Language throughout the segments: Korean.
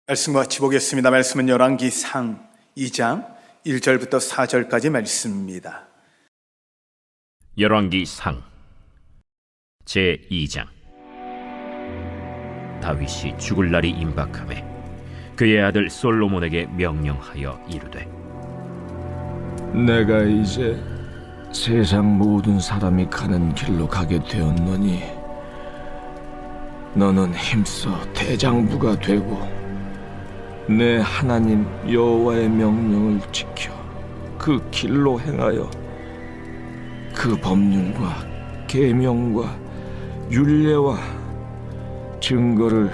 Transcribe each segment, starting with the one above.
말씀 같이 보겠습니다. 말씀은 열왕기상 2장 1절부터 4절까지 말씀입니다. 열왕기상 제2장. 다윗이 죽을 날이 임박하매 그의 아들 솔로몬에게 명령하여 이르되, 내가 이제 세상 모든 사람이 가는 길로 가게 되었노니 너는 힘써 대장부가 되고 내 하나님 여호와의 명령을 지켜 그 길로 행하여 그 법률과 계명과 율례와 증거를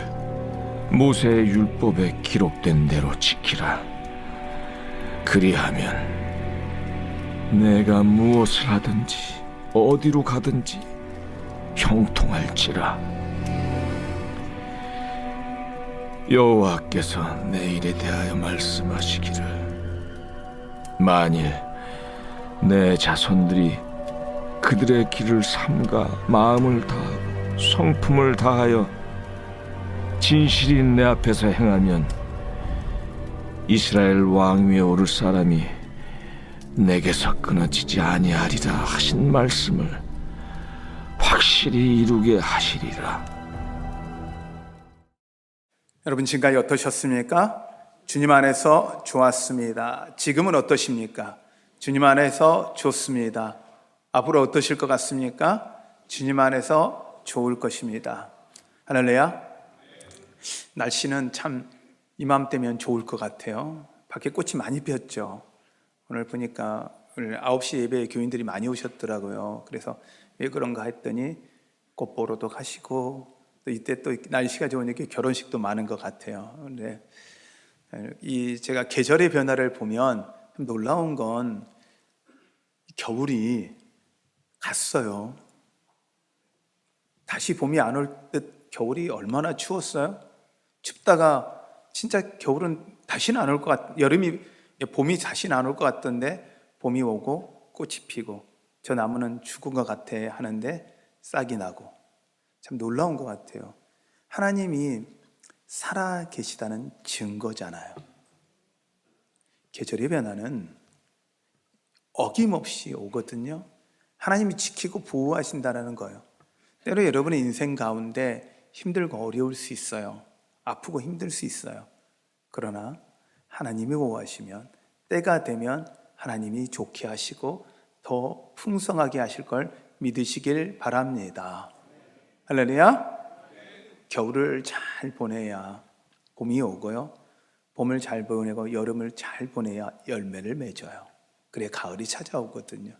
모세의 율법에 기록된 대로 지키라. 그리하면 내가 무엇을 하든지 어디로 가든지 형통할지라. 여호와께서 내 일에 대하여 말씀하시기를, 만일 내 자손들이 그들의 길을 삼가 마음을 다하고 성품을 다하여 진실이 내 앞에서 행하면 이스라엘 왕위에 오를 사람이 내게서 끊어지지 아니하리라 하신 말씀을 확실히 이루게 하시리라. 여러분, 지금까지 어떠셨습니까? 주님 안에서 좋았습니다. 지금은 어떠십니까? 주님 안에서 좋습니다. 앞으로 어떠실 것 같습니까? 주님 안에서 좋을 것입니다. 할렐루야. 날씨는 참 이맘때면 좋을 것 같아요. 밖에 꽃이 많이 피었죠. 오늘 보니까 오늘 9시 예배에 교인들이 많이 오셨더라고요. 그래서 왜 그런가 했더니 꽃 보러도 가시고, 또 이때 또 날씨가 좋으니까 결혼식도 많은 것 같아요. 근데 제가 계절의 변화를 보면 좀 놀라운 건 겨울이 갔어요. 다시 봄이 안 올 듯 겨울이 얼마나 추웠어요? 춥다가 진짜 겨울은 다시는 안 올 것 같, 봄이 다시는 안 올 것 같던데 봄이 오고 꽃이 피고 저 나무는 죽은 것 같아 하는데 싹이 나고, 참 놀라운 것 같아요. 하나님이 살아 계시다는 증거잖아요. 계절의 변화는 어김없이 오거든요. 하나님이 지키고 보호하신다는 거예요. 때로 여러분의 인생 가운데 힘들고 어려울 수 있어요. 아프고 힘들 수 있어요. 그러나 하나님이 보호하시면 때가 되면 하나님이 좋게 하시고 더 풍성하게 하실 걸 믿으시길 바랍니다. 할렐루야. 겨울을 잘 보내야 봄이 오고요, 봄을 잘 보내고 여름을 잘 보내야 열매를 맺어요. 그래 가을이 찾아오거든요.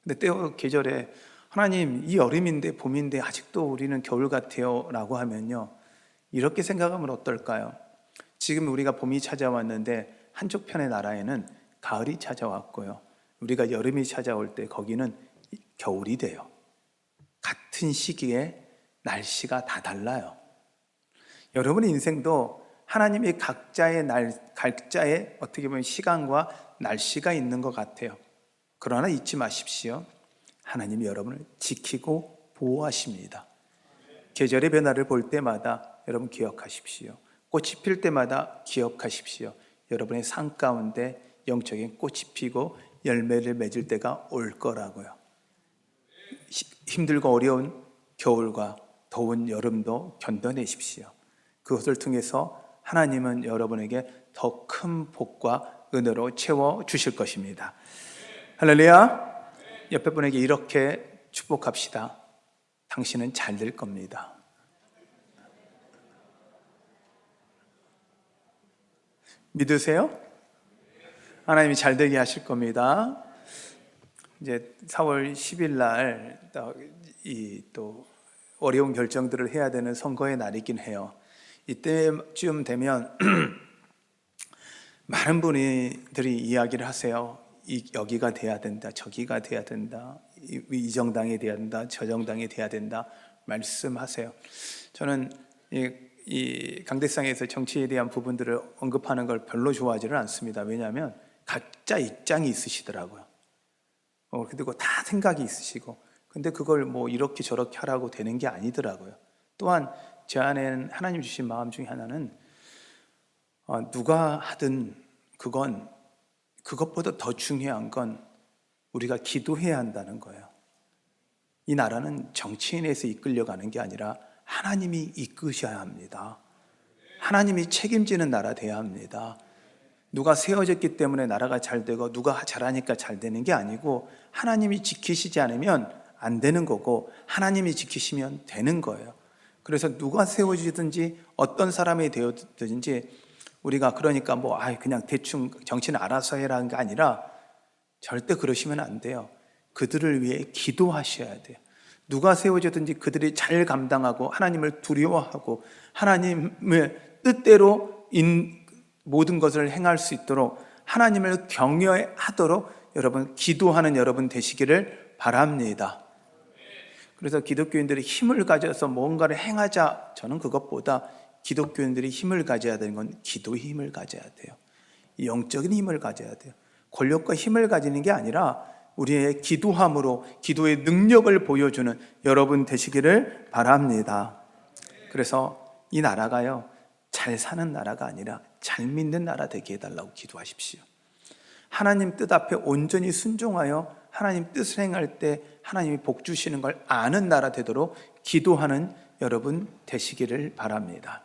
근데 때와 계절에 하나님 이 여름인데 봄인데 아직도 우리는 겨울 같아요 라고 하면요, 이렇게 생각하면 어떨까요? 지금 우리가 봄이 찾아왔는데 한쪽 편의 나라에는 가을이 찾아왔고요, 우리가 여름이 찾아올 때 거기는 겨울이 돼요. 같은 시기에 날씨가 다 달라요. 여러분의 인생도 하나님의 각자의 어떻게 보면 시간과 날씨가 있는 것 같아요. 그러나 잊지 마십시오. 하나님이 여러분을 지키고 보호하십니다. 계절의 변화를 볼 때마다 여러분 기억하십시오. 꽃이 필 때마다 기억하십시오. 여러분의 삶 가운데 영적인 꽃이 피고 열매를 맺을 때가 올 거라고요. 힘들고 어려운 겨울과 더운 여름도 견뎌내십시오. 그것을 통해서 하나님은 여러분에게 더 큰 복과 은혜로 채워주실 것입니다. 할렐루야. 옆에 분에게 이렇게 축복합시다. 당신은 잘 될 겁니다. 믿으세요? 하나님이 잘 되게 하실 겁니다. 이제 4월 10일 날 또 어려운 결정들을 해야 되는 선거의 날이긴 해요. 이때쯤 되면 많은 분들이 이야기를 하세요. 여기가 돼야 된다, 저기가 돼야 된다, 이 정당이 돼야 된다, 저 정당이 돼야 된다 말씀하세요. 저는 이 강대상에서 정치에 대한 부분들을 언급하는 걸 별로 좋아하지는 않습니다. 왜냐하면 각자 입장이 있으시더라고요. 그리고 다 생각이 있으시고, 근데 그걸 뭐 이렇게 저렇게 하라고 되는 게 아니더라고요. 또한 제 안에는 하나님 주신 마음 중에 하나는 누가 하든 그것보다 더 중요한 건 우리가 기도해야 한다는 거예요. 이 나라는 정치인에서 이끌려가는 게 아니라 하나님이 이끄셔야 합니다. 하나님이 책임지는 나라 돼야 합니다. 누가 세워졌기 때문에 나라가 잘 되고 누가 잘하니까 잘 되는 게 아니고 하나님이 지키시지 않으면 안 되는 거고 하나님이 지키시면 되는 거예요. 그래서 누가 세워지든지 어떤 사람이 되어든지 우리가 그러니까 그냥 대충 정치는 알아서 해라는 게 아니라 절대 그러시면 안 돼요. 그들을 위해 기도하셔야 돼요. 누가 세워지든지 그들이 잘 감당하고 하나님을 두려워하고 하나님의 뜻대로 모든 것을 행할 수 있도록 하나님을 경외하도록 여러분 기도하는 여러분 되시기를 바랍니다. 그래서 기독교인들이 힘을 가져서 뭔가를 행하자, 저는 그것보다 기독교인들이 힘을 가져야 되는 건 기도의 힘을 가져야 돼요. 영적인 힘을 가져야 돼요. 권력과 힘을 가지는 게 아니라 우리의 기도함으로 기도의 능력을 보여주는 여러분 되시기를 바랍니다. 그래서 이 나라가요, 잘 사는 나라가 아니라 잘 믿는 나라 되게 해달라고 기도하십시오. 하나님 뜻 앞에 온전히 순종하여 하나님 뜻을 행할 때 하나님이 복 주시는 걸 아는 나라 되도록 기도하는 여러분 되시기를 바랍니다.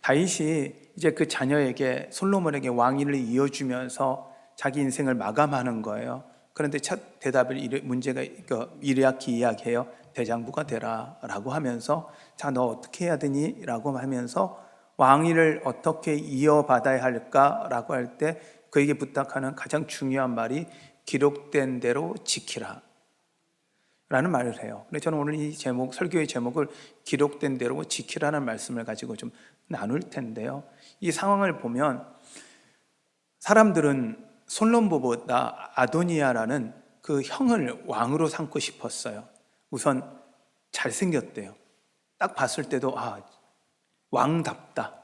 다윗이 이제 그 자녀에게 솔로몬에게 왕위를 이어주면서 자기 인생을 마감하는 거예요. 그런데 첫 대답을 문제가 이렇게 이야기해요. 대장부가 되라라고 하면서 자, 너 어떻게 해야 되니? 라고 하면서 왕위를 어떻게 이어받아야 할까라고 할 때 그에게 부탁하는 가장 중요한 말이 기록된 대로 지키라 라는 말을 해요. 그래서 저는 오늘 이 제목, 설교의 제목을 기록된 대로 지키라는 말씀을 가지고 좀 나눌 텐데요. 이 상황을 보면 사람들은 솔로몬보다 아도니아라는 그 형을 왕으로 삼고 싶었어요. 우선 잘생겼대요. 딱 봤을 때도 왕답다,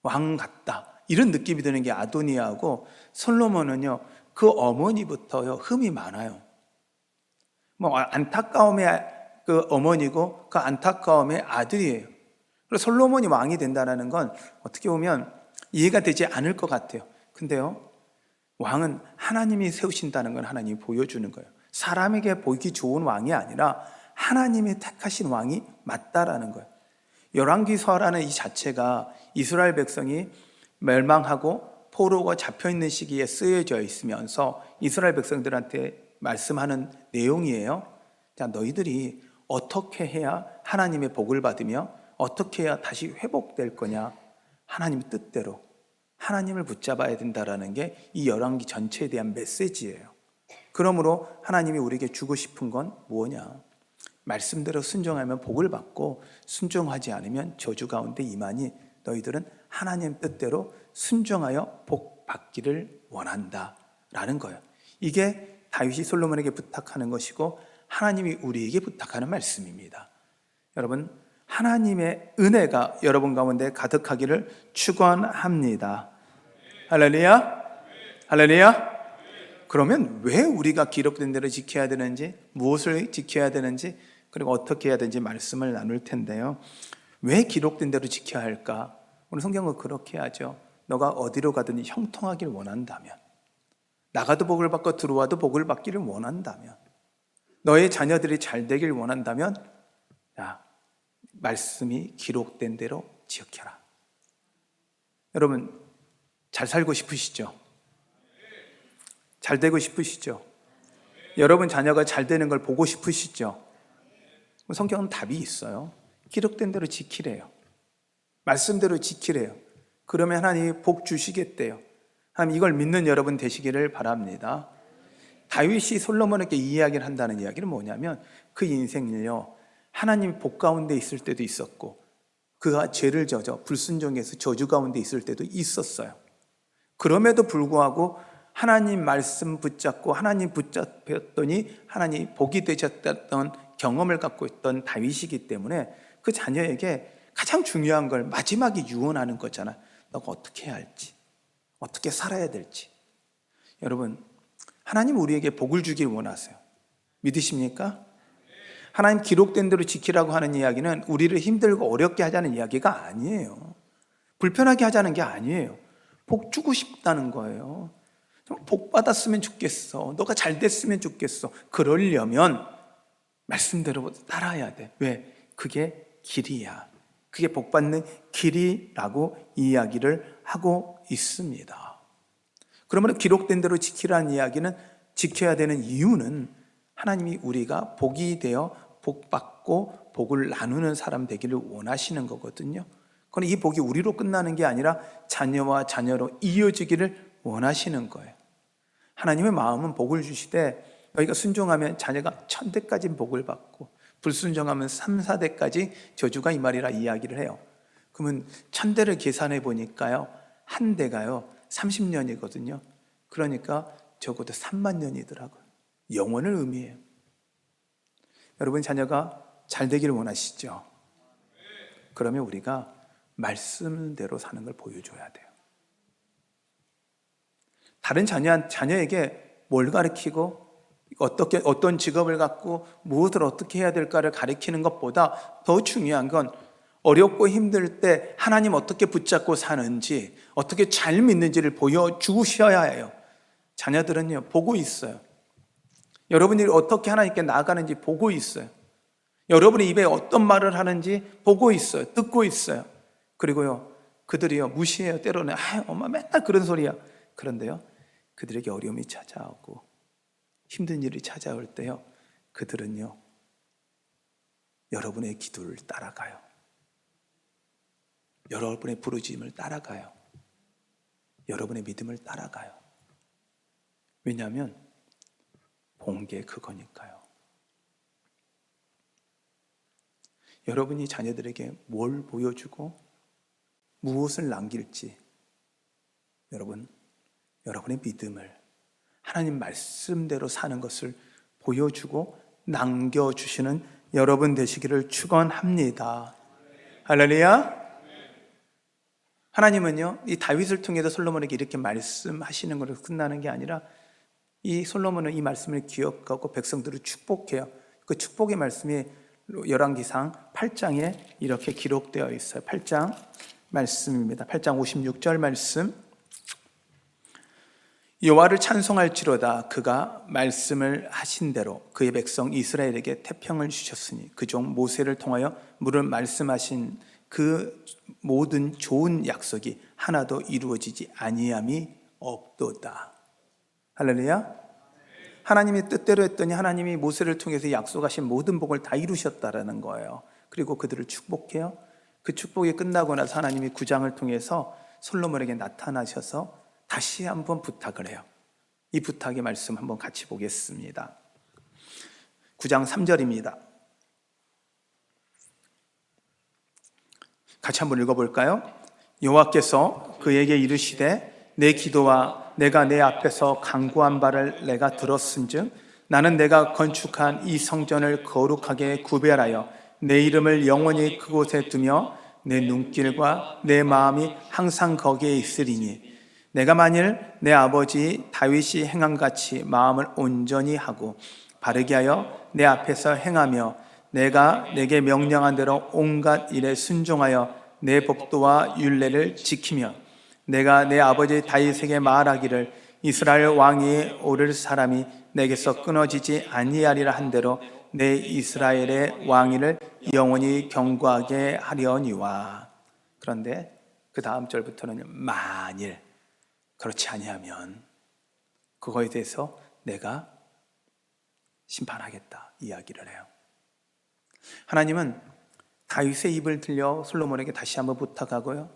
왕 같다 이런 느낌이 드는 게 아도니아하고 솔로몬은요 그 어머니부터요 흠이 많아요. 안타까움의 그 어머니고 그 안타까움의 아들이에요. 그래서 솔로몬이 왕이 된다는 건 어떻게 보면 이해가 되지 않을 것 같아요. 근데요 왕은 하나님이 세우신다는 건 하나님이 보여주는 거예요. 사람에게 보기 좋은 왕이 아니라 하나님이 택하신 왕이 맞다라는 거예요. 열왕기서라는 이 자체가 이스라엘 백성이 멸망하고 포로가 잡혀있는 시기에 쓰여져 있으면서 이스라엘 백성들한테 말씀하는 내용이에요. 자, 너희들이 어떻게 해야 하나님의 복을 받으며 어떻게 해야 다시 회복될 거냐? 하나님의 뜻대로 하나님을 붙잡아야 된다라는 게 이 열왕기 전체에 대한 메시지예요. 그러므로 하나님이 우리에게 주고 싶은 건 뭐냐? 말씀대로 순종하면 복을 받고 순종하지 않으면 저주 가운데 임하니 너희들은 하나님 뜻대로 순종하여 복 받기를 원한다라는 거예요. 이게 다윗이 솔로몬에게 부탁하는 것이고 하나님이 우리에게 부탁하는 말씀입니다. 여러분, 하나님의 은혜가 여러분 가운데 가득하기를 축원합니다. 할렐루야? 할렐루야? 그러면 왜 우리가 기록된 대로 지켜야 되는지, 무엇을 지켜야 되는지, 그리고 어떻게 해야 되는지 말씀을 나눌 텐데요. 왜 기록된 대로 지켜야 할까? 오늘 성경은 그렇게 하죠. 너가 어디로 가든지 형통하길 원한다면, 나가도 복을 받고 들어와도 복을 받기를 원한다면, 너의 자녀들이 잘 되길 원한다면 말씀이 기록된 대로 지켜라. 여러분, 잘 살고 싶으시죠? 잘 되고 싶으시죠? 여러분 자녀가 잘 되는 걸 보고 싶으시죠? 성경은 답이 있어요. 기록된 대로 지키래요. 말씀대로 지키래요. 그러면 하나님이 복 주시겠대요. 하나님 이걸 믿는 여러분 되시기를 바랍니다. 다윗이 솔로몬에게 이 이야기를 한다는 이야기는 뭐냐면 그 인생을요 하나님 복 가운데 있을 때도 있었고 그가 죄를 져서 불순종해서 저주 가운데 있을 때도 있었어요. 그럼에도 불구하고 하나님 말씀 붙잡고 하나님 붙잡혔더니 하나님 복이 되셨던 경험을 갖고 있던 다윗이기 때문에 그 자녀에게 가장 중요한 걸 마지막에 유언하는 거잖아. 너가 어떻게 해야 할지, 어떻게 살아야 될지. 여러분, 하나님 우리에게 복을 주길 원하세요. 믿으십니까? 하나님 기록된 대로 지키라고 하는 이야기는 우리를 힘들고 어렵게 하자는 이야기가 아니에요. 불편하게 하자는 게 아니에요. 복 주고 싶다는 거예요. 복 받았으면 좋겠어. 너가 잘 됐으면 좋겠어. 그러려면 말씀대로 따라야 돼. 왜? 그게 길이야. 그게 복 받는 길이라고 이야기를 하고 있습니다. 그러면 기록된 대로 지키라는 이야기는, 지켜야 되는 이유는 하나님이 우리가 복이 되어 복 받고 복을 나누는 사람 되기를 원하시는 거거든요. 그건 이 복이 우리로 끝나는 게 아니라 자녀와 자녀로 이어지기를 원하시는 거예요. 하나님의 마음은 복을 주시되 너희가 순종하면 자녀가 1000대까지 복을 받고 불순종하면 3, 4대까지 저주가 이 말이라 이야기를 해요. 그러면 1000대를 계산해 보니까요, 한 대가요 30년이거든요. 그러니까 적어도 3만 년이더라고요. 영원을 의미해요. 여러분 자녀가 잘 되기를 원하시죠? 그러면 우리가 말씀대로 사는 걸 보여줘야 돼요. 다른 자녀에게 뭘 가르치고 어떤 직업을 갖고 무엇을 어떻게 해야 될까를 가르치는 것보다 더 중요한 건 어렵고 힘들 때 하나님 어떻게 붙잡고 사는지, 어떻게 잘 믿는지를 보여주셔야 해요. 자녀들은요 보고 있어요. 여러분이 어떻게 하나님께 나아가는지 보고 있어요. 여러분의 입에 어떤 말을 하는지 보고 있어요. 듣고 있어요. 그리고요 그들이요 무시해요. 때로는 엄마 맨날 그런 소리야. 그런데요 그들에게 어려움이 찾아오고 힘든 일이 찾아올 때요 그들은요 여러분의 기도를 따라가요. 여러분의 부르짖음을 따라가요. 여러분의 믿음을 따라가요. 왜냐하면 본 게 그거니까요. 여러분이 자녀들에게 뭘 보여주고 무엇을 남길지, 여러분의 믿음을, 하나님 말씀대로 사는 것을 보여주고 남겨주시는 여러분 되시기를 축원합니다. 할렐루야. 하나님은요 이 다윗을 통해서 솔로몬에게 이렇게 말씀하시는 것으로 끝나는 게 아니라 이 솔로몬은 이 말씀을 기억하고 백성들을 축복해요. 그 축복의 말씀이 열왕기상 8장에 이렇게 기록되어 있어요. 8장 말씀입니다. 8장 56절 말씀. 여호와를 찬송할지로다. 그가 말씀을 하신 대로 그의 백성 이스라엘에게 태평을 주셨으니 그 종 모세를 통하여 물을 말씀하신 그 모든 좋은 약속이 하나도 이루어지지 아니함이 없도다. 할렐루야. 하나님이 뜻대로 했더니 하나님이 모세를 통해서 약속하신 모든 복을 다 이루셨다라는 거예요. 그리고 그들을 축복해요. 그 축복이 끝나고 나서 하나님이 9장을 통해서 솔로몬에게 나타나셔서 다시 한번 부탁을 해요. 이 부탁의 말씀 한번 같이 보겠습니다. 9장 3절입니다. 같이 한번 읽어볼까요? 여호와께서 그에게 이르시되 내 기도와 내가 내 앞에서 간구한 바를 내가 들었은즉 나는 내가 건축한 이 성전을 거룩하게 구별하여 내 이름을 영원히 그곳에 두며 내 눈길과 내 마음이 항상 거기에 있으리니 내가 만일 내 아버지 다윗이 행함같이 마음을 온전히 하고 바르게 하여 내 앞에서 행하며 내가 내게 명령한 대로 온갖 일에 순종하여 내 법도와 율례를 지키며 내가 내 아버지 다윗에게 말하기를 이스라엘 왕이 오를 사람이 내게서 끊어지지 아니하리라 한 대로 내 이스라엘의 왕위를 영원히 경고하게 하려니와. 그런데 그 다음 절부터는 만일 그렇지 아니하면 그거에 대해서 내가 심판하겠다 이야기를 해요. 하나님은 다윗의 입을 들려 솔로몬에게 다시 한번 부탁하고요,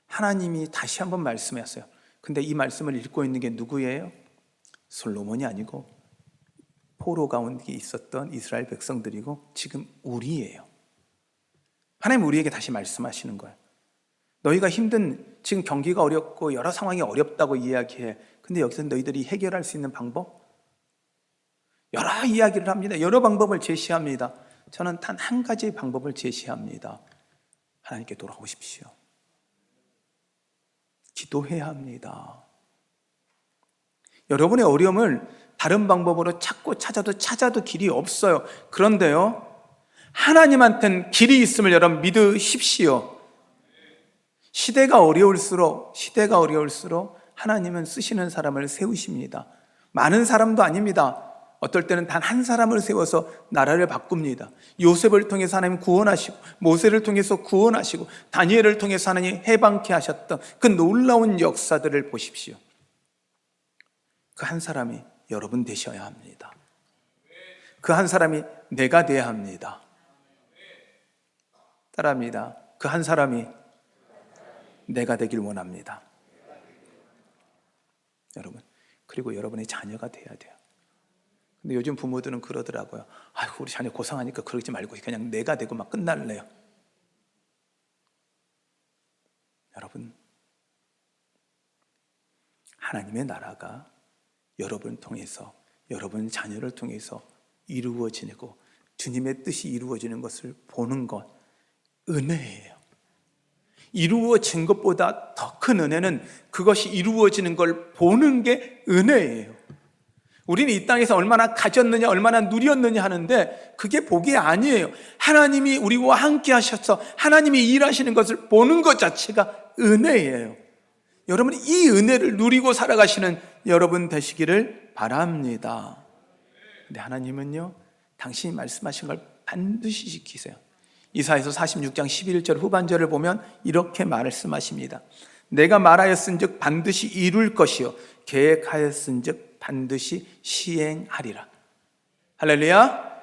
하나님이 다시 한번 말씀했어요. 근데 이 말씀을 읽고 있는 게 누구예요? 솔로몬이 아니고 포로 가운데 있었던 이스라엘 백성들이고 지금 우리예요. 하나님 우리에게 다시 말씀하시는 거예요. 너희가 힘든, 지금 경기가 어렵고 여러 상황이 어렵다고 이야기해. 근데 여기서 너희들이 해결할 수 있는 방법? 여러 이야기를 합니다. 여러 방법을 제시합니다. 저는 단 한 가지 방법을 제시합니다. 하나님께 돌아오십시오. 기도해야 합니다. 여러분의 어려움을 다른 방법으로 찾아도 길이 없어요. 그런데요, 하나님한테는 길이 있음을 여러분 믿으십시오. 시대가 어려울수록 하나님은 쓰시는 사람을 세우십니다. 많은 사람도 아닙니다. 어떨 때는 단 한 사람을 세워서 나라를 바꿉니다. 요셉을 통해서 하나님 구원하시고, 모세를 통해서 구원하시고, 다니엘을 통해서 하나님 해방케 하셨던 그 놀라운 역사들을 보십시오. 그 한 사람이 여러분 되셔야 합니다. 그 한 사람이 내가 돼야 합니다. 따라합니다. 그 한 사람이 내가 되길 원합니다. 여러분, 그리고 여러분의 자녀가 돼야 돼요. 근데 요즘 부모들은 그러더라고요. 아이고, 우리 자녀 고상하니까 그러지 말고 그냥 내가 되고 막 끝날래요. 여러분, 하나님의 나라가 여러분을 통해서, 여러분 자녀를 통해서 이루어지고 주님의 뜻이 이루어지는 것을 보는 것, 은혜예요. 이루어진 것보다 더 큰 은혜는 그것이 이루어지는 걸 보는 게 은혜예요. 우리는 이 땅에서 얼마나 가졌느냐, 얼마나 누렸느냐 하는데 그게 복이 아니에요. 하나님이 우리와 함께 하셔서 하나님이 일하시는 것을 보는 것 자체가 은혜예요. 여러분, 이 은혜를 누리고 살아가시는 여러분 되시기를 바랍니다. 근데 하나님은요, 당신이 말씀하신 걸 반드시 지키세요. 이사야서 46장 11절 후반절을 보면 이렇게 말씀하십니다. 내가 말하였은즉 반드시 이룰 것이요 계획하였은즉 반드시 시행하리라. 할렐루야.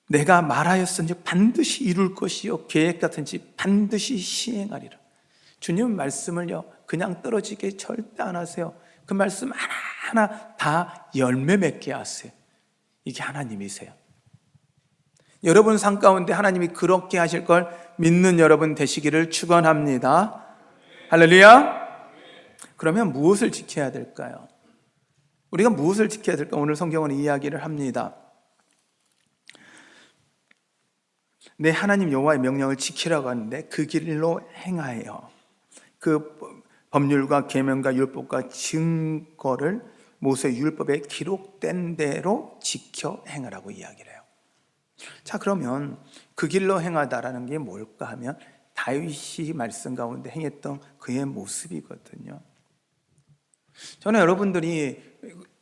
내가 말하였은즉 반드시 이룰 것이요 계획하였은즉 반드시 시행하리라. 주님 말씀을요 그냥 떨어지게 절대 안 하세요. 그 말씀 하나하나 다 열매 맺게 하세요. 이게 하나님이세요. 여러분 삶 가운데 하나님이 그렇게 하실 걸 믿는 여러분 되시기를 축원합니다. 할렐루야. 그러면 무엇을 지켜야 될까요? 우리가 무엇을 지켜야 될까? 오늘 성경은 이야기를 합니다. 내 하나님 여호와의 명령을 지키라고 하는데 그 길로 행하여 그 법률과 계명과 율법과 증거를 모세 율법에 기록된 대로 지켜 행하라고 이야기를 해요. 자, 그러면 그 길로 행하다라는 게 뭘까 하면 다윗이 말씀 가운데 행했던 그의 모습이거든요. 저는 여러분들이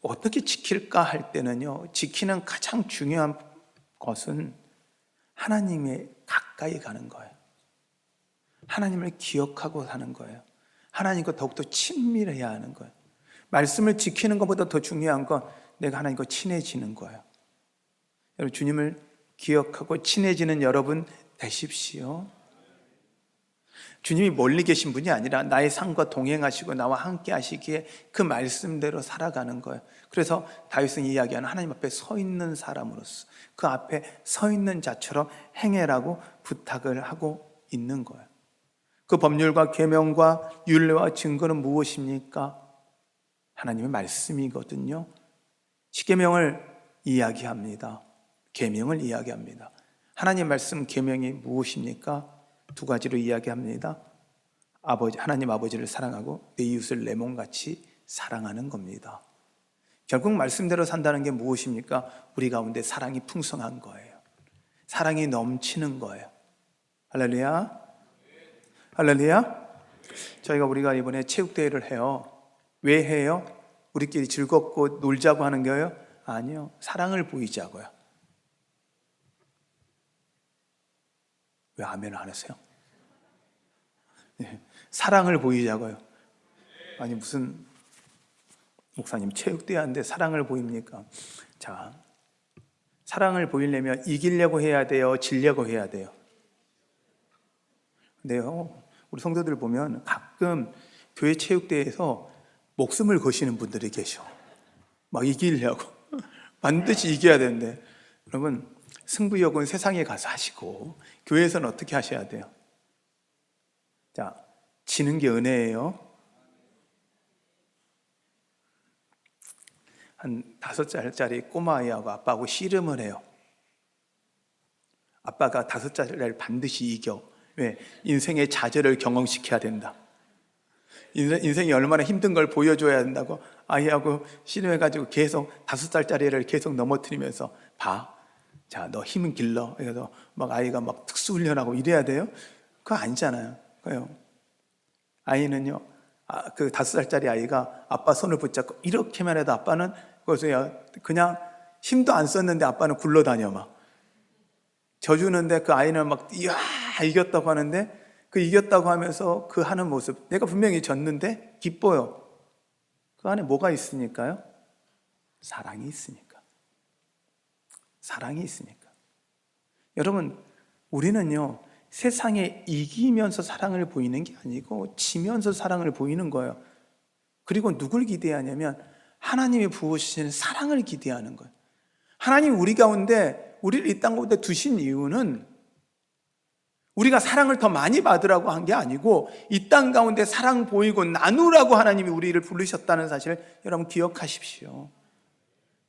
어떻게 지킬까 할 때는요, 지키는 가장 중요한 것은 하나님의 가까이 가는 거예요. 하나님을 기억하고 사는 거예요. 하나님과 더욱더 친밀해야 하는 거예요. 말씀을 지키는 것보다 더 중요한 건 내가 하나님과 친해지는 거예요. 여러분, 주님을 기억하고 친해지는 여러분 되십시오. 주님이 멀리 계신 분이 아니라 나의 삶과 동행하시고 나와 함께 하시기에 그 말씀대로 살아가는 거예요. 그래서 다윗은 이야기하는 하나님 앞에 서 있는 사람으로서 그 앞에 서 있는 자처럼 행해라고 부탁을 하고 있는 거예요. 그 법률과 계명과 율례와 증거는 무엇입니까? 하나님의 말씀이거든요. 십계명을 이야기합니다. 계명을 이야기합니다. 하나님 말씀 계명이 무엇입니까? 두 가지로 이야기합니다. 하나님 아버지를 사랑하고 내 이웃을 내 몸같이 사랑하는 겁니다. 결국 말씀대로 산다는 게 무엇입니까? 우리 가운데 사랑이 풍성한 거예요. 사랑이 넘치는 거예요. 할렐루야. 할렐루야. 우리가 이번에 체육대회를 해요. 왜 해요? 우리끼리 즐겁고 놀자고 하는 거예요? 아니요. 사랑을 보이자고요. 왜 아멘을 안 하세요? 네, 사랑을 보이자고요. 아니 무슨 목사님 체육대회 하는데 사랑을 보입니까? 자, 사랑을 보이려면 이기려고 해야 돼요? 지려고 해야 돼요? 근데요, 우리 성도들 보면 가끔 교회 체육대회에서 목숨을 거시는 분들이 계셔. 막 이기려고. 반드시 이겨야 되는데, 여러분 승부욕은 세상에 가서 하시고 교회에서는 어떻게 하셔야 돼요? 자, 지는 게 은혜예요. 한 5살짜리 꼬마아이하고 아빠하고 씨름을 해요. 아빠가 5살짜리를 반드시 이겨. 왜? 인생의 좌절을 경험시켜야 된다. 인생이 얼마나 힘든 걸 보여줘야 된다고 아이하고 씨름해가지고 계속 5살짜리를 계속 넘어뜨리면서 봐. 자, 너 힘은 길러. 그래서 막 아이가 막 특수훈련하고 이래야 돼요. 그거 아니잖아요. 그요. 아이는요, 그 5살짜리 아이가 아빠 손을 붙잡고 이렇게만 해도 아빠는 그래서 그냥 힘도 안 썼는데 아빠는 굴러다녀 막. 져주는데 그 아이는 막 이야 이겼다고 하는데 그 이겼다고 하면서 그 하는 모습, 내가 분명히 졌는데 기뻐요. 그 안에 뭐가 있으니까요? 사랑이 있으니까. 사랑이 있으니까. 여러분, 우리는요 세상에 이기면서 사랑을 보이는 게 아니고 지면서 사랑을 보이는 거예요. 그리고 누굴 기대하냐면 하나님이 부어주시는 사랑을 기대하는 거예요. 하나님 우리 가운데, 우리를 이 땅 가운데 두신 이유는 우리가 사랑을 더 많이 받으라고 한 게 아니고 이 땅 가운데 사랑 보이고 나누라고 하나님이 우리를 부르셨다는 사실을 여러분 기억하십시오.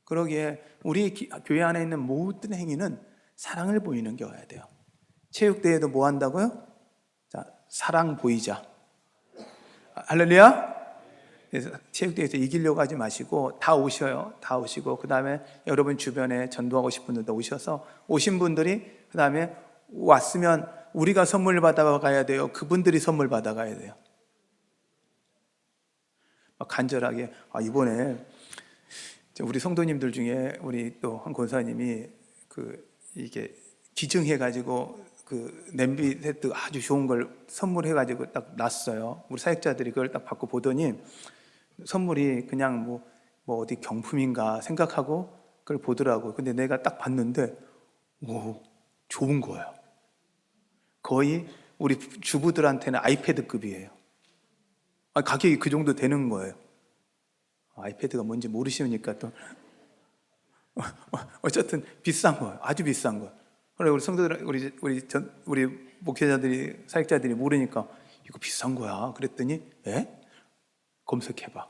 그러기에 우리 교회 안에 있는 모든 행위는 사랑을 보이는 게 와야 돼요. 체육대회도 뭐 한다고요? 자, 사랑 보이자. 할렐루야. 그래서 체육대회에서 이기려고 하지 마시고 다 오셔요. 다 오시고 그 다음에 여러분 주변에 전도하고 싶은 분들도 오셔서, 오신 분들이 그 다음에 왔으면 우리가 선물 받아가야 돼요? 그분들이 선물 받아가야 돼요? 간절하게 이번에 우리 성도님들 중에 우리 또 한 권사님이 이게 기증해가지고 그 냄비 세트 아주 좋은 걸 선물해가지고 딱 놨어요. 우리 사역자들이 그걸 딱 받고 보더니 선물이 그냥 뭐 어디 경품인가 생각하고 그걸 보더라고요. 근데 내가 딱 봤는데 오, 좋은 거예요. 거의 우리 주부들한테는 아이패드급이에요. 가격이 그 정도 되는 거예요. 아이패드가 뭔지 모르시니까 또 어쨌든 비싼 거예요. 아주 비싼 거예요. 그래서 우리 성도들, 우리 목회자들이, 사역자들이 모르니까 이거 비싼 거야. 그랬더니 검색해봐.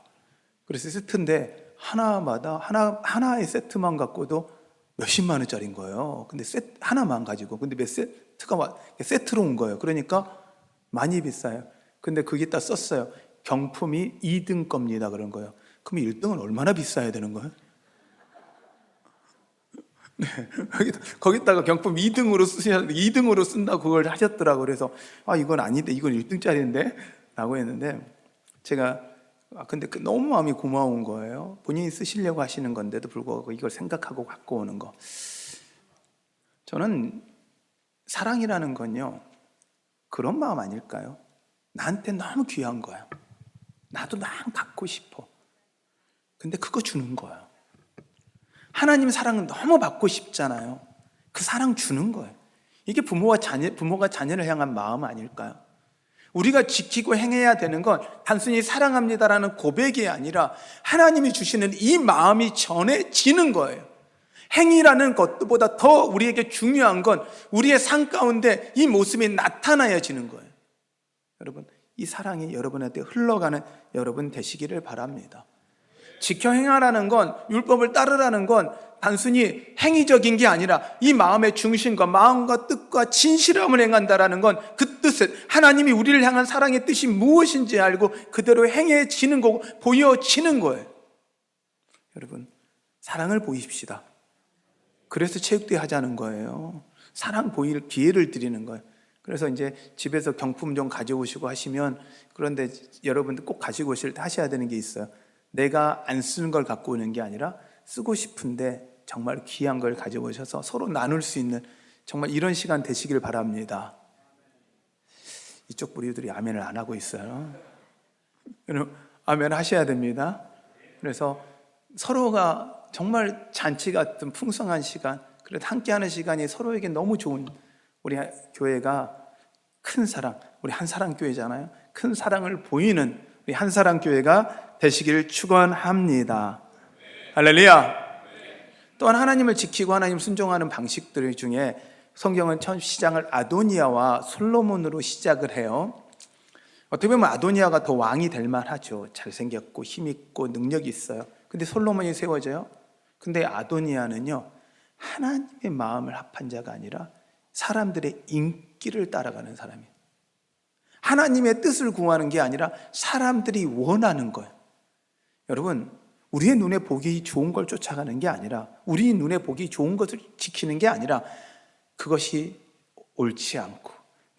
그래서 세트인데 하나의 세트만 갖고도 몇십만 원짜리인 거예요. 근데 세트 하나만 가지고, 근데 몇 세트가 세트로 온 거예요. 그러니까 많이 비싸요. 근데 거기다 썼어요. 경품이 2등 겁니다. 그런 거예요. 그럼 1등은 얼마나 비싸야 되는 거예요? 네, 거기다가 경품 2등으로 쓰셔야 2등으로 쓴다고 그걸 하셨더라고요. 그래서 이건 아닌데, 이건 1등짜리인데 라고 했는데, 제가 근데 너무 마음이 고마운 거예요. 본인이 쓰시려고 하시는 건데도 불구하고 이걸 생각하고 갖고 오는 거. 저는 사랑이라는 건요 그런 마음 아닐까요? 나한테 너무 귀한 거야. 나도 갖고 싶어. 근데 그거 주는 거예요. 하나님 사랑은 너무 받고 싶잖아요. 그 사랑 주는 거예요. 이게 부모가 자녀를 향한 마음 아닐까요? 우리가 지키고 행해야 되는 건 단순히 사랑합니다라는 고백이 아니라 하나님이 주시는 이 마음이 전해지는 거예요. 행위라는 것보다 더 우리에게 중요한 건 우리의 삶 가운데 이 모습이 나타나야지는 거예요. 여러분, 이 사랑이 여러분한테 흘러가는 여러분 되시기를 바랍니다. 지켜 행하라는 건, 율법을 따르라는 건 단순히 행위적인 게 아니라 이 마음의 중심과 마음과 뜻과 진실함을 행한다라는 건 그 뜻은 하나님이 우리를 향한 사랑의 뜻이 무엇인지 알고 그대로 행해지는 거고 보여지는 거예요. 여러분, 사랑을 보이십시다. 그래서 체육대회 하자는 거예요. 사랑 보일 기회를 드리는 거예요. 그래서 이제 집에서 경품 좀 가져오시고 하시면, 그런데 여러분들 꼭 가지고 하셔야 되는 게 있어요. 내가 안 쓰는 걸 갖고 오는 게 아니라 쓰고 싶은데 정말 귀한 걸 가져오셔서 서로 나눌 수 있는 정말 이런 시간 되시길 바랍니다. 이쪽 부류들이 아멘을 안 하고 있어요. 여러분, 아멘 하셔야 됩니다. 그래서 서로가 정말 잔치 같은 풍성한 시간, 그래도 함께하는 시간이 서로에게 너무 좋은, 우리 교회가 큰 사랑, 우리 한사랑교회잖아요. 큰 사랑을 보이는 우리 한사랑교회가 되시기를 축원합니다. 할렐루야. 또한 하나님을 지키고 하나님 순종하는 방식들 중에 성경은 처음 시작을 아도니아와 솔로몬으로 시작을 해요. 어떻게 보면 아도니아가 더 왕이 될 만하죠. 잘생겼고 힘있고 능력이 있어요. 근데 솔로몬이 세워져요. 근데 아도니아는요 하나님의 마음을 합한 자가 아니라 사람들의 인기를 따라가는 사람이에요. 하나님의 뜻을 구하는 게 아니라 사람들이 원하는 거예요. 여러분, 우리의 눈에 보기 좋은 걸 쫓아가는 게 아니라, 우리 눈에 보기 좋은 것을 지키는 게 아니라 그것이 옳지 않고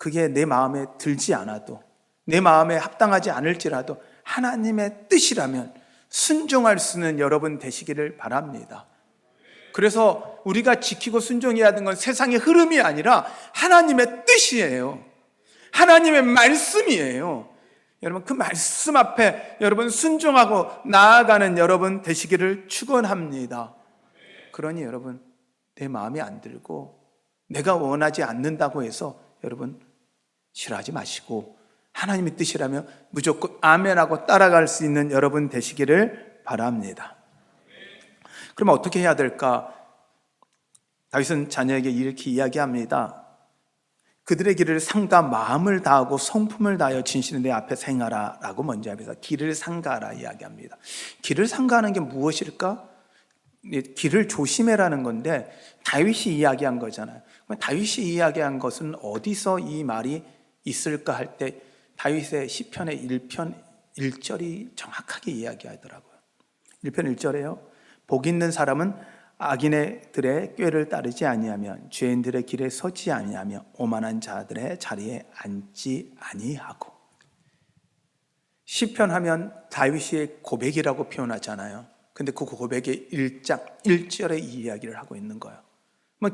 그게 내 마음에 들지 않아도, 내 마음에 합당하지 않을지라도 하나님의 뜻이라면 순종할 수 있는 여러분 되시기를 바랍니다. 그래서 우리가 지키고 순종해야 하는 건 세상의 흐름이 아니라 하나님의 뜻이에요. 하나님의 말씀이에요. 여러분, 그 말씀 앞에 여러분 순종하고 나아가는 여러분 되시기를 축원합니다. 그러니 여러분, 내 마음에 안 들고 내가 원하지 않는다고 해서 여러분 싫어하지 마시고 하나님의 뜻이라면 무조건 아멘하고 따라갈 수 있는 여러분 되시기를 바랍니다. 그러면 어떻게 해야 될까? 다윗은 자녀에게 이렇게 이야기합니다. 그들의 길을 삼가 마음을 다하고 성품을 다하여 진실은 내 앞에서 행하라 라고 먼저 하면서 길을 삼가라 이야기합니다. 길을 삼가하는 게 무엇일까? 길을 조심해라는 건데 다윗이 이야기한 거잖아요. 다윗이 이야기한 것은 어디서 이 말이 있을까 할 때 다윗의 시편의 1편 1절이 정확하게 이야기하더라고요. 1편 1절에요. 복 있는 사람은 악인들의 꾀를 따르지 아니하며 죄인들의 길에 서지 아니하며 오만한 자들의 자리에 앉지 아니하고. 시편 하면 다윗의 고백이라고 표현하잖아요. 근데 그 고백의 1장 1절에 이 이야기를 하고 있는 거예요.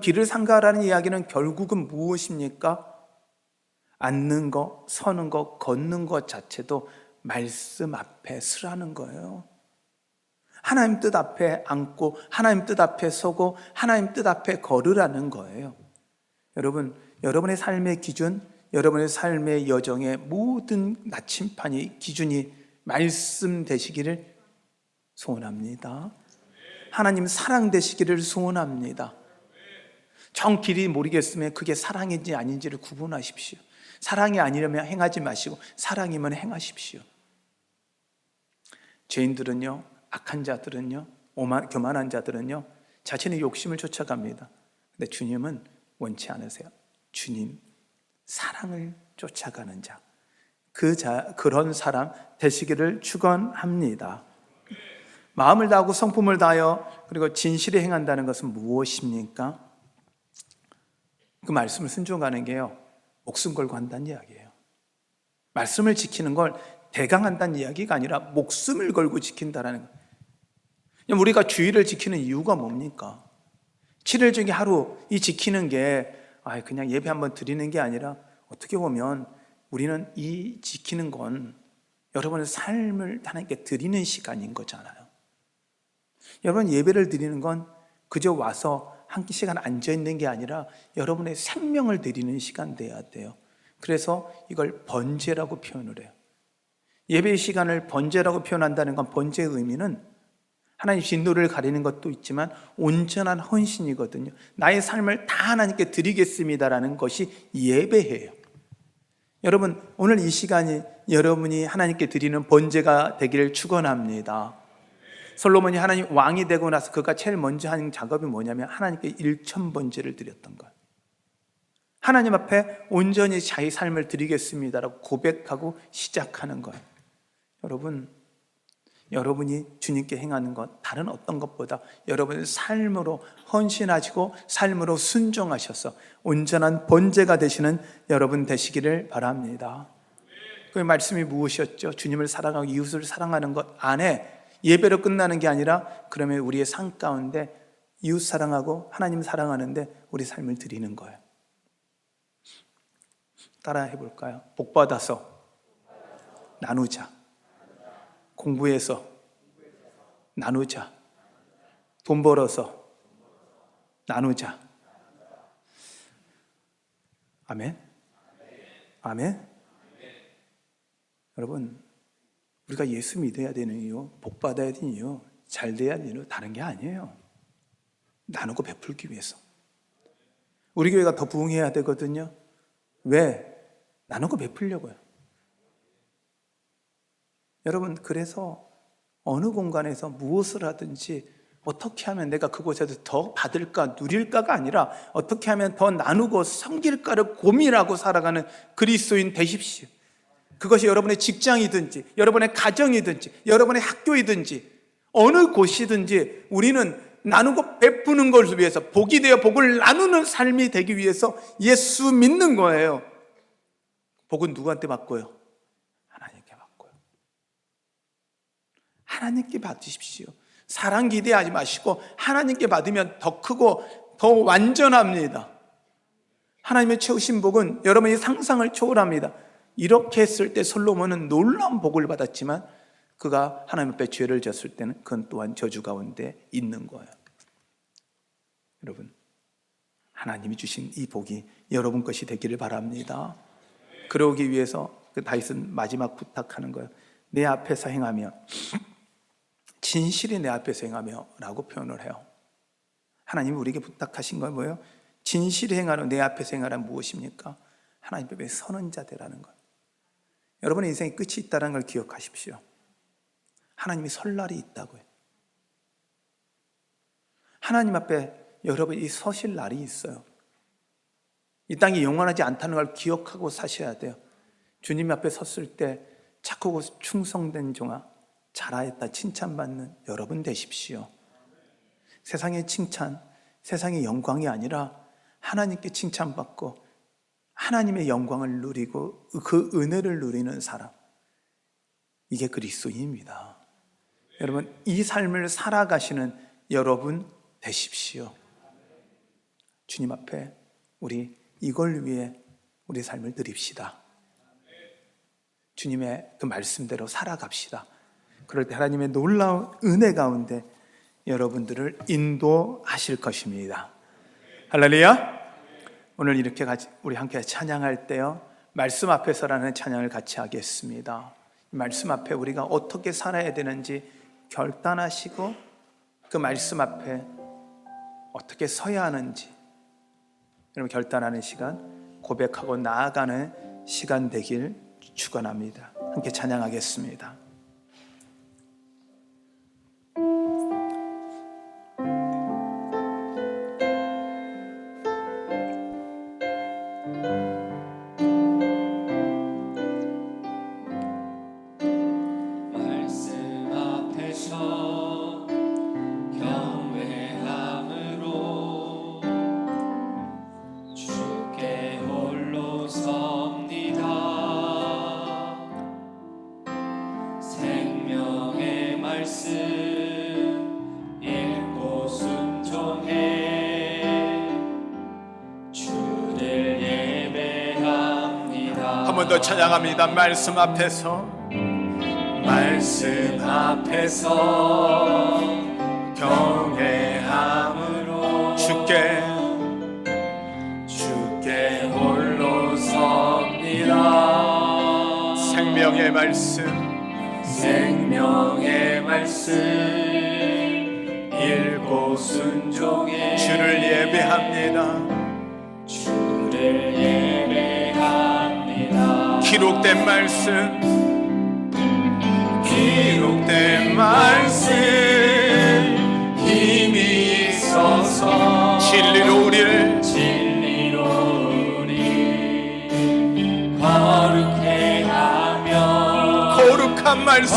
길을 삼가라는 이야기는 결국은 무엇입니까? 앉는 거, 서는 거, 걷는 것 자체도 말씀 앞에 서라는 거예요. 하나님 뜻 앞에 앉고 하나님 뜻 앞에 서고 하나님 뜻 앞에 걸으라는 거예요. 여러분, 여러분의 삶의 기준, 여러분의 삶의 여정의 모든 나침판이 기준이 말씀 되시기를 소원합니다. 하나님 사랑 되시기를 소원합니다. 정 길이 모르겠으면 그게 사랑인지 아닌지를 구분하십시오. 사랑이 아니려면 행하지 마시고 사랑이면 행하십시오. 죄인들은요, 악한 자들은요, 교만한 자들은요 자신의 욕심을 쫓아갑니다. 근데 주님은 원치 않으세요. 주님 사랑을 쫓아가는 자, 그런 사람 되시기를 축원합니다. 마음을 다하고 성품을 다하여 그리고 진실에 행한다는 것은 무엇입니까? 그 말씀을 순종하는 게요, 목숨 걸고 한다는 이야기예요. 말씀을 지키는 걸 대강한다는 이야기가 아니라 목숨을 걸고 지킨다는 거예요. 우리가 주일을 지키는 이유가 뭡니까? 7일 중에 하루 이 지키는 게 그냥 예배 한번 드리는 게 아니라 어떻게 보면 우리는 이 지키는 건 여러분의 삶을 하나님께 드리는 시간인 거잖아요. 여러분, 예배를 드리는 건 그저 와서 한 시간 앉아있는 게 아니라 여러분의 생명을 드리는 시간 돼야 돼요. 그래서 이걸 번제라고 표현을 해요. 예배의 시간을 번제라고 표현한다는 건 번제의 의미는 하나님 진노를 가리는 것도 있지만 온전한 헌신이거든요. 나의 삶을 다 하나님께 드리겠습니다라는 것이 예배예요. 여러분, 오늘 이 시간이 여러분이 하나님께 드리는 번제가 되기를 축원합니다. 솔로몬이 하나님 왕이 되고 나서 그가 제일 먼저 한 작업이 뭐냐면 하나님께 1000번제를 드렸던 거예요. 하나님 앞에 온전히 자기 삶을 드리겠습니다라고 고백하고 시작하는 거예요. 여러분, 여러분이 주님께 행하는 것 다른 어떤 것보다 여러분의 삶으로 헌신하시고 삶으로 순종하셔서 온전한 번제가 되시는 여러분 되시기를 바랍니다. 그 말씀이 무엇이었죠? 주님을 사랑하고 이웃을 사랑하는 것 안에 예배로 끝나는 게 아니라 그러면 우리의 삶 가운데 이웃 사랑하고 하나님 사랑하는데 우리 삶을 드리는 거예요. 따라 해볼까요? 복 받아서 나누자. 공부해서 나누자. 돈 벌어서 나누자. 아멘? 아멘? 여러분, 우리가 예수 믿어야 되는 이유, 복 받아야 되는 이유, 잘 돼야 되는 이유 다른 게 아니에요. 나누고 베풀기 위해서. 우리 교회가 더 부흥해야 되거든요. 왜? 나누고 베풀려고요. 여러분, 그래서 어느 공간에서 무엇을 하든지 어떻게 하면 내가 그곳에서 더 받을까 누릴까가 아니라 어떻게 하면 더 나누고 섬길까를 고민하고 살아가는 그리스도인 되십시오. 그것이 여러분의 직장이든지 여러분의 가정이든지 여러분의 학교이든지 어느 곳이든지 우리는 나누고 베푸는 것을 위해서 복이 되어 복을 나누는 삶이 되기 위해서 예수 믿는 거예요. 복은 누구한테 받고요? 하나님께 받고요. 하나님께 받으십시오. 사람 기대하지 마시고 하나님께 받으면 더 크고 더 완전합니다. 하나님의 채우신 복은 여러분의 상상을 초월합니다. 이렇게 했을 때 솔로몬은 놀라운 복을 받았지만 그가 하나님 앞에 죄를 졌을 때는 그건 또한 저주 가운데 있는 거예요. 여러분, 하나님이 주신 이 복이 여러분 것이 되기를 바랍니다. 그러기 위해서 그 다윗은 마지막 부탁하는 거예요. 내 앞에서 행하며, 진실이 내 앞에서 행하며 라고 표현을 해요. 하나님이 우리에게 부탁하신 건 뭐예요? 진실이 행하는 내 앞에서 행하란 무엇입니까? 하나님 앞에 서는 자 되라는 거예요. 여러분의 인생에 끝이 있다는 걸 기억하십시오. 하나님이 설 날이 있다고요. 하나님 앞에 여러분이 서실 날이 있어요. 이 땅이 영원하지 않다는 걸 기억하고 사셔야 돼요. 주님 앞에 섰을 때 착하고 충성된 종아, 잘하였다 칭찬받는 여러분 되십시오. 세상의 칭찬, 세상의 영광이 아니라 하나님께 칭찬받고 하나님의 영광을 누리고 그 은혜를 누리는 사람, 이게 그리스도인입니다. 여러분, 이 삶을 살아가시는 여러분 되십시오. 주님 앞에 우리 이걸 위해 우리 삶을 드립시다. 주님의 그 말씀대로 살아갑시다. 그럴 때 하나님의 놀라운 은혜 가운데 여러분들을 인도하실 것입니다. 할렐루야. 오늘 이렇게 우리 함께 찬양할 때요, 말씀 앞에서라는 찬양을 같이 하겠습니다. 말씀 앞에 우리가 어떻게 살아야 되는지 결단하시고 그 말씀 앞에 어떻게 서야 하는지 여러분 결단하는 시간, 고백하고 나아가는 시간 되길 축원합니다. 함께 찬양하겠습니다. 한 번 더 찬양합니다. 말씀 앞에서, 말씀 앞에서 경외함으로 주께 홀로 섭니다. 생명의 말씀 읽고 순종해 주를 예배합니다. 기록된 말씀 힘이 있어서 진리로 우리를 거룩해 하며 거룩한 말씀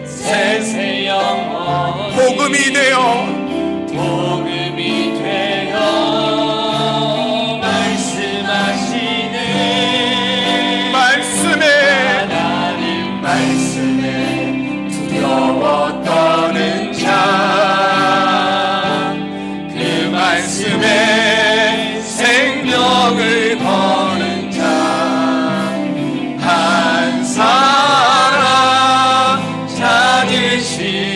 세세 영원 복음이 되어 말씀에 두려워 떠는 자, 그 말씀에 생명을 거는 자, 한 사람 찾으시는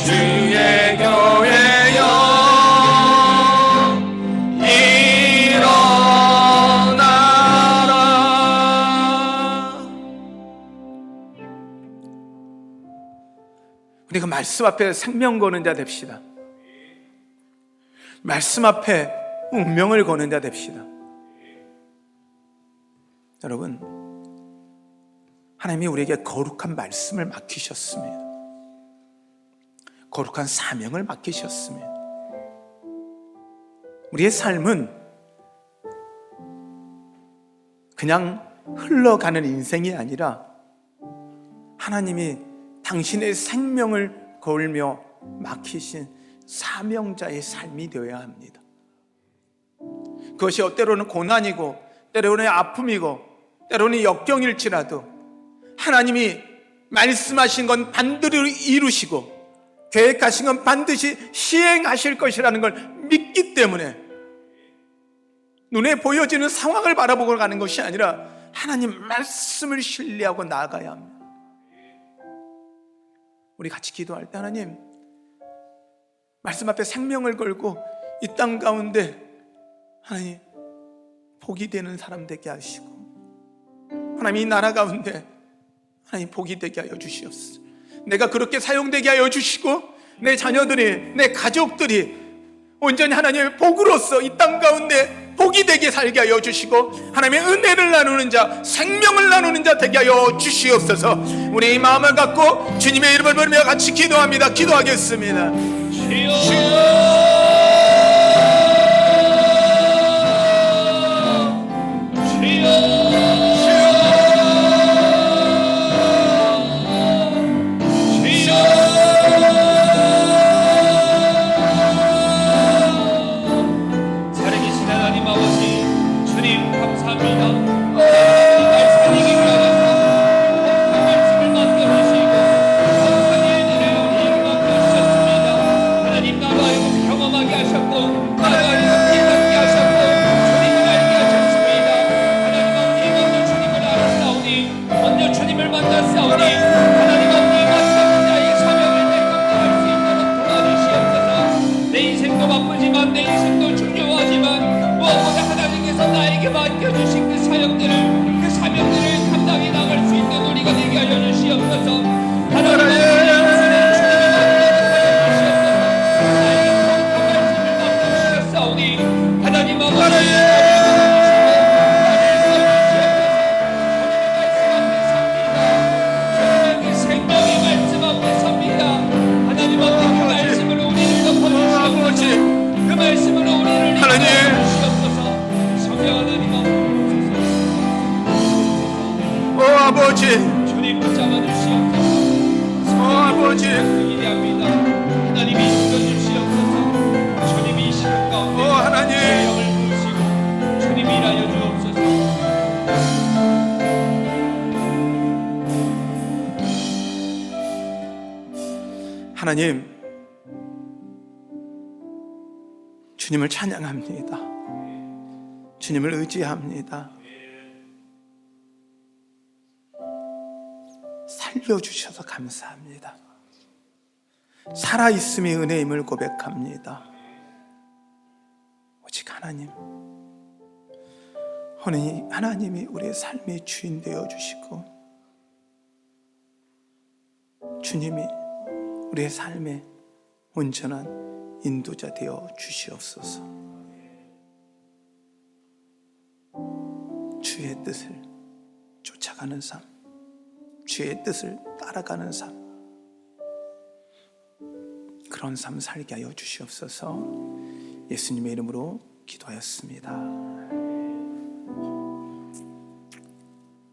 주의 교회여 일어나라. 우리가 말씀 앞에 생명 거는 자 됩시다. 말씀 앞에 운명을 거는 자 됩시다. 여러분, 하나님이 우리에게 거룩한 말씀을 맡기셨습니다. 거룩한 사명을 맡기셨습니다. 우리의 삶은 그냥 흘러가는 인생이 아니라 하나님이 당신의 생명을 걸며 맡기신 사명자의 삶이 되어야 합니다. 그것이 때로는 고난이고 때로는 아픔이고 때로는 역경일지라도 하나님이 말씀하신 건 반드시 이루시고 계획하신 건 반드시 시행하실 것이라는 걸 믿기 때문에 눈에 보여지는 상황을 바라보고 가는 것이 아니라 하나님 말씀을 신뢰하고 나아가야 합니다. 우리 같이 기도할 때 하나님 말씀 앞에 생명을 걸고 이 땅 가운데 하나님 복이 되는 사람 되게 하시고 하나님 이 나라 가운데 하나님 복이 되게 하여 주시옵소서. 내가 그렇게 사용되게 하여 주시고 내 자녀들이 내 가족들이 온전히 하나님의 복으로서 이 땅 가운데 복이 되게 살게 하여 주시고 하나님의 은혜를 나누는 자 생명을 나누는 자 되게 하여 주시옵소서. 우리 이 마음을 갖고 주님의 이름을 부르며 같이 기도합니다. 기도하겠습니다. 주님 붙잡아 주시옵소서. 아버지 기대합니다. 하나님이 지켜주시옵소서. 주님이 이 시간 가운데 하나님 영을 부으시고 주님이 일하여 주옵소서. 하나님 주님을 찬양합니다. 주님을 의지합니다. 살려주셔서 감사합니다. 살아있음의 은혜임을 고백합니다. 오직 하나님이 우리의 삶의 주인 되어주시고 주님이 우리의 삶의 온전한 인도자 되어 주시옵소서. 주의 뜻을 쫓아가는 삶, 주의 뜻을 따라가는 삶, 그런 삶 살게 하여 주시옵소서. 예수님의 이름으로 기도하였습니다.